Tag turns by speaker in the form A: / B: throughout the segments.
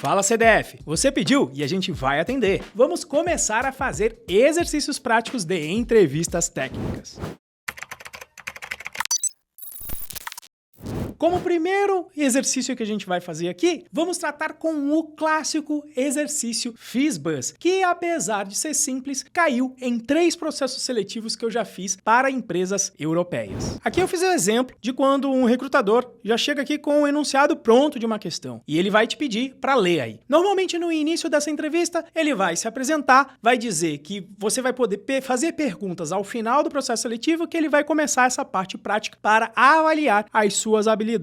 A: Fala CDF, você pediu e a gente vai atender. Vamos começar a fazer exercícios práticos de entrevistas técnicas. Como primeiro exercício que a gente vai fazer aqui, vamos tratar com o clássico exercício FISBUZ, que apesar de ser simples, caiu em 3 processos seletivos que eu já fiz para empresas europeias. Aqui eu fiz um exemplo de quando um recrutador já chega aqui com o enunciado pronto de uma questão e ele vai te pedir para ler aí. Normalmente no início dessa entrevista, ele vai se apresentar, vai dizer que você vai poder fazer perguntas ao final do processo seletivo, que ele vai começar essa parte prática para avaliar as suas habilidades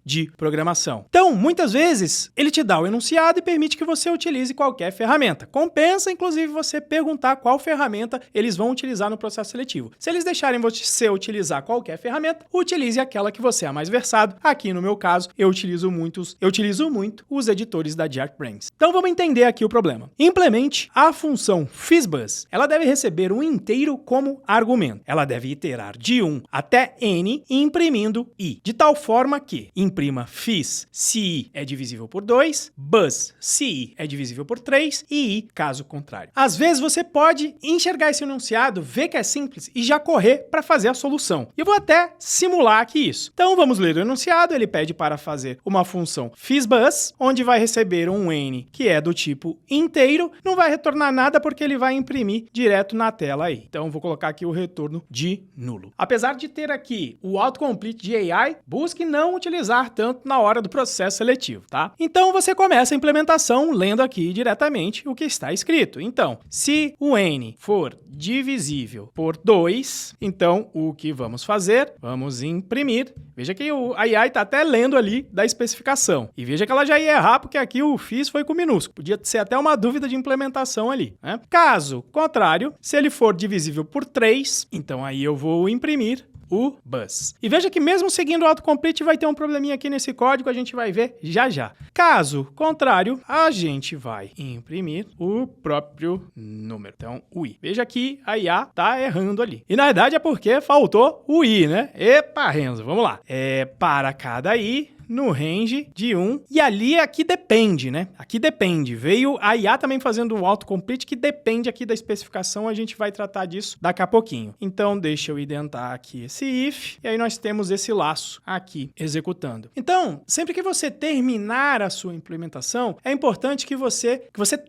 A: de programação. Então, muitas vezes, ele te dá o enunciado e permite que você utilize qualquer ferramenta. Compensa, inclusive, você perguntar qual ferramenta eles vão utilizar no processo seletivo. Se eles deixarem você utilizar qualquer ferramenta, utilize aquela que você é mais versado. Aqui, no meu caso, eu utilizo muito os editores da JetBrains. Então, vamos entender aqui o problema. Implemente a função FISBUZ. Ela deve receber um inteiro como argumento. Ela deve iterar de 1 até n, imprimindo i, de tal forma que imprima FIS se i é divisível por 2, BUZ se i é divisível por 3 e i caso contrário. Às vezes você pode enxergar esse enunciado, ver que é simples e já correr para fazer a solução. E eu vou até simular aqui isso. Então vamos ler o enunciado, ele pede para fazer uma função FISBUZ, onde vai receber um n que é do tipo inteiro, não vai retornar nada porque ele vai imprimir direto na tela aí. Então vou colocar aqui o retorno de nulo. Apesar de ter aqui o autocomplete de AI, busque não utilizar tanto na hora do processo seletivo, tá? Então você começa a implementação lendo aqui diretamente o que está escrito. Então, se o n for divisível por 2, então o que vamos fazer? Vamos imprimir. Veja que a AI está até lendo ali da especificação. E veja que ela já ia errar porque aqui o FIS foi com minúsculo. Podia ser até uma dúvida de implementação ali, né? Caso contrário, se ele for divisível por 3, então aí eu vou imprimir o BUZ. E veja que mesmo seguindo o autocomplete vai ter um probleminha aqui nesse código, a gente vai ver já já. Caso contrário, a gente vai imprimir o próprio número. Então, o i. Veja que a IA tá errando ali. E na verdade é porque faltou o i, né? Epa, Renzo, vamos lá. Para cada i, no range de 1, e ali aqui depende, né? Aqui depende. Veio a IA também fazendo o autocomplete que depende aqui da especificação, a gente vai tratar disso daqui a pouquinho. Então, deixa eu identar aqui esse if, e aí nós temos esse laço aqui executando. Então, sempre que você terminar a sua implementação, é importante que você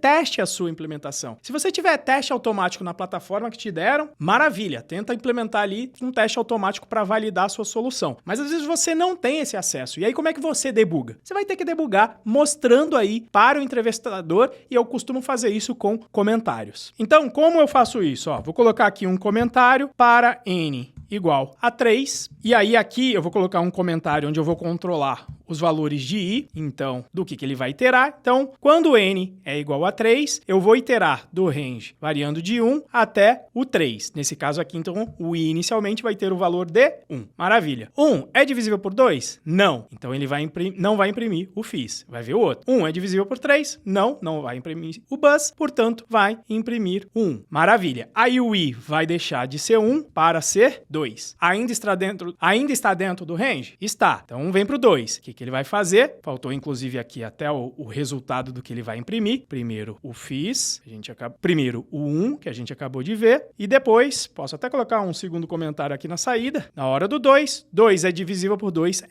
A: teste a sua implementação. Se você tiver teste automático na plataforma que te deram, maravilha, tenta implementar ali um teste automático para validar a sua solução. Mas às vezes você não tem esse acesso, e aí como é que você debuga? Você vai ter que debugar mostrando aí para o entrevistador, e eu costumo fazer isso com comentários. Então, como eu faço isso? Ó, vou colocar aqui um comentário para n igual a 3, e aí aqui eu vou colocar um comentário onde eu vou controlar os valores de i, então, do que ele vai iterar. Então, quando n é igual a 3, eu vou iterar do range variando de 1 até o 3. Nesse caso aqui, então, o i inicialmente vai ter o valor de 1. Maravilha. 1 é divisível por 2? Não. Então, ele não vai imprimir o FIS. Vai ver o outro. 1 é divisível por 3? Não vai imprimir o BUZ, portanto, vai imprimir 1. Maravilha. Aí o i vai deixar de ser 1 para ser 2. Ainda está dentro do range? Está. Então, vem para o 2. O que ele vai fazer? Faltou, inclusive, aqui até o resultado do que ele vai imprimir. Primeiro, o FIS. Primeiro, o 1, que a gente acabou de ver. E depois, posso até colocar um segundo comentário aqui na saída. Na hora do 2. 2 é divisível por 2?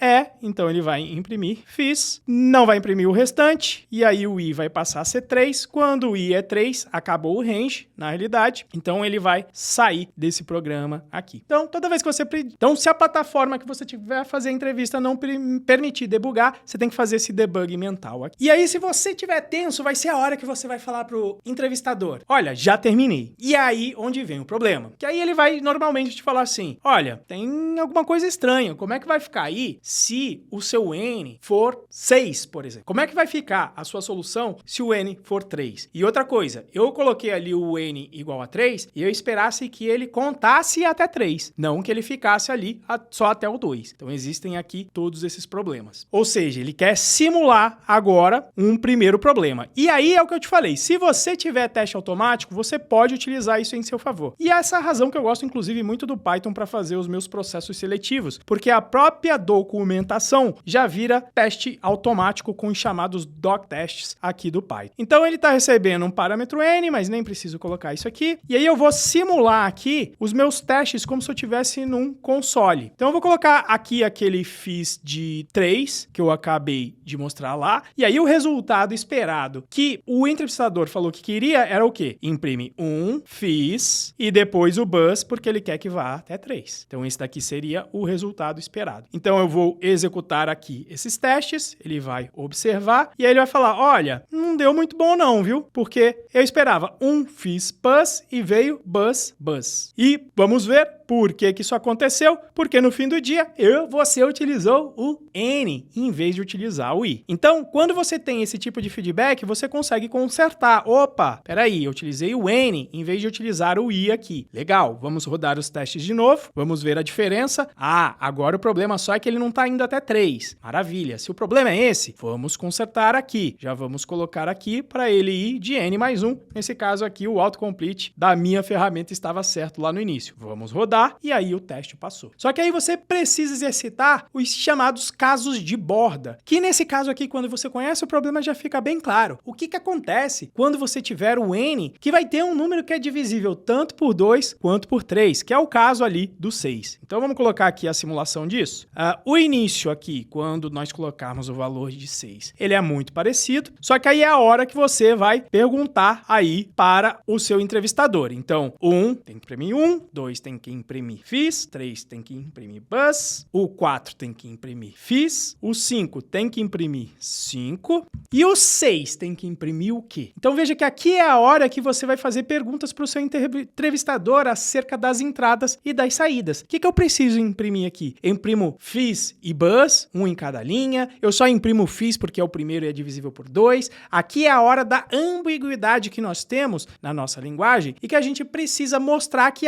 A: Então ele vai imprimir FIS. Não vai imprimir o restante. E aí o i vai passar a ser 3. Quando o i é 3, acabou o range, na realidade. Então ele vai sair desse programa aqui. Então, toda vez que você... Então, se a plataforma que você tiver a fazer a entrevista não permitir debugar, você tem que fazer esse debug mental aqui. E aí, se você tiver tenso, vai ser a hora que você vai falar pro entrevistador: olha, já terminei. E aí, onde vem o problema? Que aí ele vai normalmente te falar assim: olha, tem alguma coisa estranha. Como é que vai ficar aí se o seu n for 6, por exemplo? Como é que vai ficar a sua solução se o n for 3? E outra coisa, eu coloquei ali o n igual a 3 e eu esperasse que ele contasse até 3, não que ele ficasse ali só até o 2. Então, existem aqui todos esses problemas. simples. Ou seja, ele quer simular agora um primeiro problema. E aí é o que eu te falei, se você tiver teste automático, você pode utilizar isso em seu favor. E essa é a razão que eu gosto, inclusive, muito do Python para fazer os meus processos seletivos, porque a própria documentação já vira teste automático com os chamados doctests aqui do Python. Então ele está recebendo um parâmetro n, mas nem preciso colocar isso aqui. E aí eu vou simular aqui os meus testes como se eu estivesse num console. Então eu vou colocar aqui aquele fiz de 3, que eu acabei de mostrar lá, e aí o resultado esperado que o entrevistador falou que queria era o quê? Imprime 1, fiz, e depois o bus, porque ele quer que vá até 3. Então esse daqui seria o resultado esperado. Então eu vou executar aqui esses testes, ele vai observar, e aí ele vai falar, olha, não deu muito bom não, viu? Porque eu esperava um fiz bus e veio bus, bus. E vamos ver por que isso aconteceu, porque no fim do dia você utilizou o N em vez de utilizar o I. Então, quando você tem esse tipo de feedback, você consegue consertar. Opa, peraí, eu utilizei o N em vez de utilizar o I aqui. Legal, vamos rodar os testes de novo, vamos ver a diferença. Ah, agora o problema só é que ele não está indo até 3. Maravilha, se o problema é esse, vamos consertar aqui. Já vamos colocar aqui para ele ir de N mais 1. Nesse caso aqui, o autocomplete da minha ferramenta estava certo lá no início. Vamos rodar. E aí o teste passou. Só que aí você precisa exercitar os chamados casos de borda, que nesse caso aqui, quando você conhece o problema, já fica bem claro. O que acontece quando você tiver o N, que vai ter um número que é divisível tanto por 2 quanto por 3, que é o caso ali do 6. Então vamos colocar aqui a simulação disso. O início aqui, quando nós colocarmos o valor de 6, ele é muito parecido, só que aí é a hora que você vai perguntar aí para o seu entrevistador. Então, 1 tem que imprimir 1, 2 tem que imprimir fiz, 3 tem que imprimir bus, o 4 tem que imprimir fiz, o 5 tem que imprimir 5 e o 6 tem que imprimir o quê? Então veja que aqui é a hora que você vai fazer perguntas para o seu entrevistador acerca das entradas e das saídas. O que eu preciso imprimir aqui? Eu imprimo fiz e bus, um em cada linha, eu só imprimo fiz porque é o primeiro e é divisível por 2. Aqui é a hora da ambiguidade que nós temos na nossa linguagem e que a gente precisa mostrar que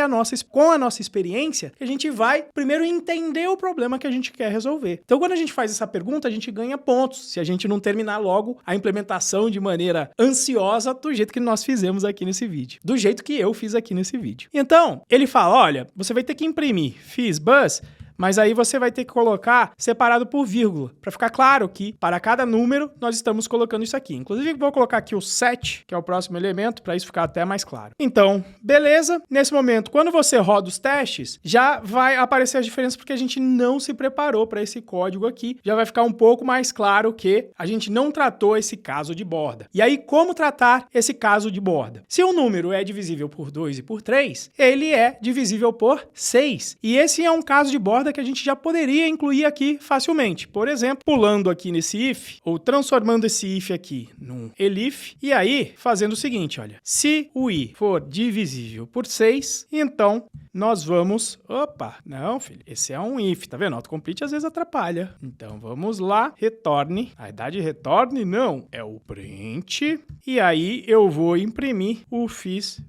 A: com a nossa experiência, a gente vai primeiro entender o problema que a gente quer resolver. Então, quando a gente faz essa pergunta, a gente ganha pontos, se a gente não terminar logo a implementação de maneira ansiosa do jeito que nós fizemos aqui nesse vídeo. Do jeito que eu fiz aqui nesse vídeo. Então, ele fala, olha, você vai ter que imprimir fiz bus, mas aí você vai ter que colocar separado por vírgula, para ficar claro que para cada número nós estamos colocando isso aqui. Inclusive, vou colocar aqui o 7, que é o próximo elemento, para isso ficar até mais claro. Então, beleza. Nesse momento, quando você roda os testes, já vai aparecer as diferenças porque a gente não se preparou para esse código aqui. Já vai ficar um pouco mais claro que a gente não tratou esse caso de borda. E aí, como tratar esse caso de borda? Se o número é divisível por 2 e por 3, ele é divisível por 6. E esse é um caso de borda que a gente já poderia incluir aqui facilmente. Por exemplo, pulando aqui nesse if, ou transformando esse if aqui num elif, e aí fazendo o seguinte, olha, se o i for divisível por 6, então nós vamos... Opa, não, filho, esse é um if, tá vendo? Autocomplete às vezes atrapalha. Então vamos lá, retorne. A idade retorne não, é o print. E aí eu vou imprimir o fiz,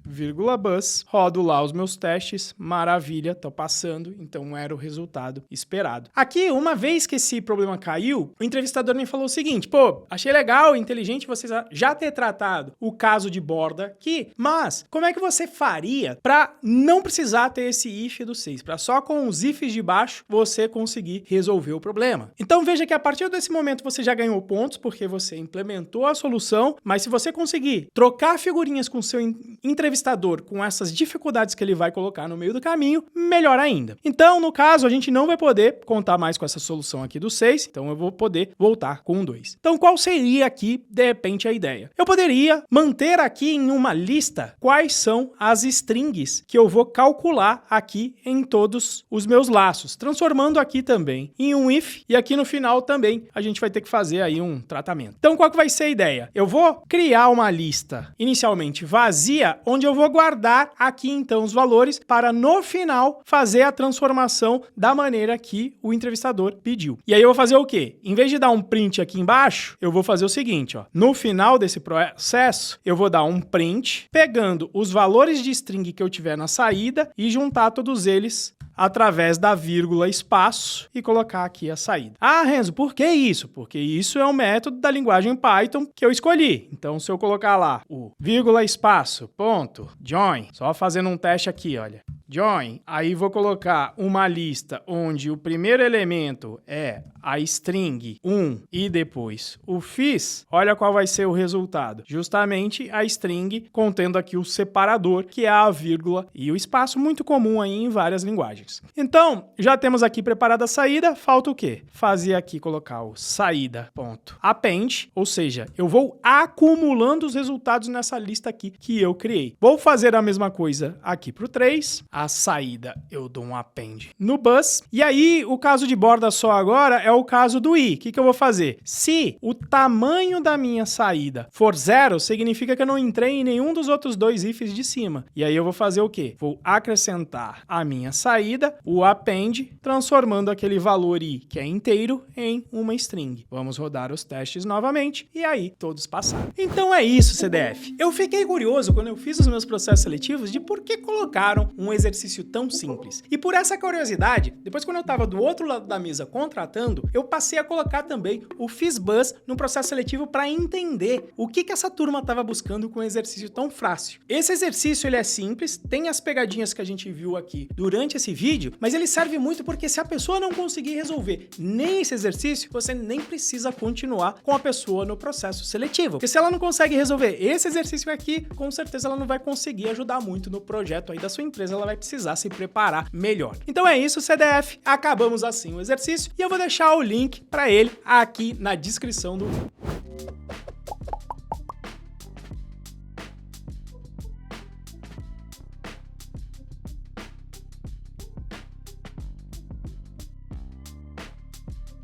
A: bus, rodo lá os meus testes, maravilha, tô passando, então era o resultado esperado. Aqui, uma vez que esse problema caiu, o entrevistador me falou o seguinte, pô, achei legal, inteligente você já ter tratado o caso de borda aqui, mas como é que você faria para não precisar ter esse if do 6, para só com os ifs de baixo você conseguir resolver o problema? Então veja que a partir desse momento você já ganhou pontos, porque você implementou a solução, mas se você conseguir trocar figurinhas com o seu entrevistador com essas dificuldades que ele vai colocar no meio do caminho, melhor ainda. Então, no caso, a gente não vai poder contar mais com essa solução aqui do 6, então eu vou poder voltar com o 2. Então, qual seria aqui, de repente, a ideia? Eu poderia manter aqui em uma lista quais são as strings que eu vou calcular aqui em todos os meus laços, transformando aqui também em um if, e aqui no final também a gente vai ter que fazer aí um tratamento. Então, qual que vai ser a ideia? Eu vou criar uma lista inicialmente vazia, onde eu vou guardar aqui então os valores para no final fazer a transformação da maneira que o entrevistador pediu. E aí eu vou fazer o quê? Em vez de dar um print aqui embaixo, eu vou fazer o seguinte, ó. No final desse processo, eu vou dar um print pegando os valores de string que eu tiver na saída e juntar todos eles através da vírgula espaço e colocar aqui a saída. Ah, Renzo, por que isso? Porque isso é um método da linguagem Python que eu escolhi. Então, se eu colocar lá o vírgula espaço, ponto, join, só fazendo um teste aqui, olha. Join, aí vou colocar uma lista onde o primeiro elemento é a string 1 e depois o fis, olha qual vai ser o resultado. Justamente a string contendo aqui o separador, que é a vírgula e o espaço, muito comum aí em várias linguagens. Então, já temos aqui preparada a saída, falta o quê? Fazer aqui, colocar o saída.append, ou seja, eu vou acumulando os resultados nessa lista aqui que eu criei. Vou fazer a mesma coisa aqui para o 3, a saída eu dou um append no bus, e aí o caso de borda só agora é o caso do i. O que eu vou fazer? Se o tamanho da minha saída for 0, significa que eu não entrei em nenhum dos outros dois ifs de cima. E aí eu vou fazer o quê? Vou acrescentar a minha saída, o append, transformando aquele valor i, que é inteiro, em uma string. Vamos rodar os testes novamente, e aí todos passaram. Então é isso, CDF. Eu fiquei curioso quando eu fiz os meus processos seletivos de por que colocaram um exercício tão simples. E por essa curiosidade, depois quando eu estava do outro lado da mesa contratando, eu passei a colocar também o FizzBuzz no processo seletivo para entender o que essa turma estava buscando com um exercício tão fácil. Esse exercício ele é simples, tem as pegadinhas que a gente viu aqui durante esse vídeo, mas ele serve muito porque se a pessoa não conseguir resolver nem esse exercício, você nem precisa continuar com a pessoa no processo seletivo. Porque se ela não consegue resolver esse exercício aqui, com certeza ela não vai conseguir ajudar muito no projeto aí da sua empresa, ela vai precisar se preparar melhor. Então é isso, CDF, acabamos assim o exercício e eu vou deixar o link para ele aqui na descrição do vídeo.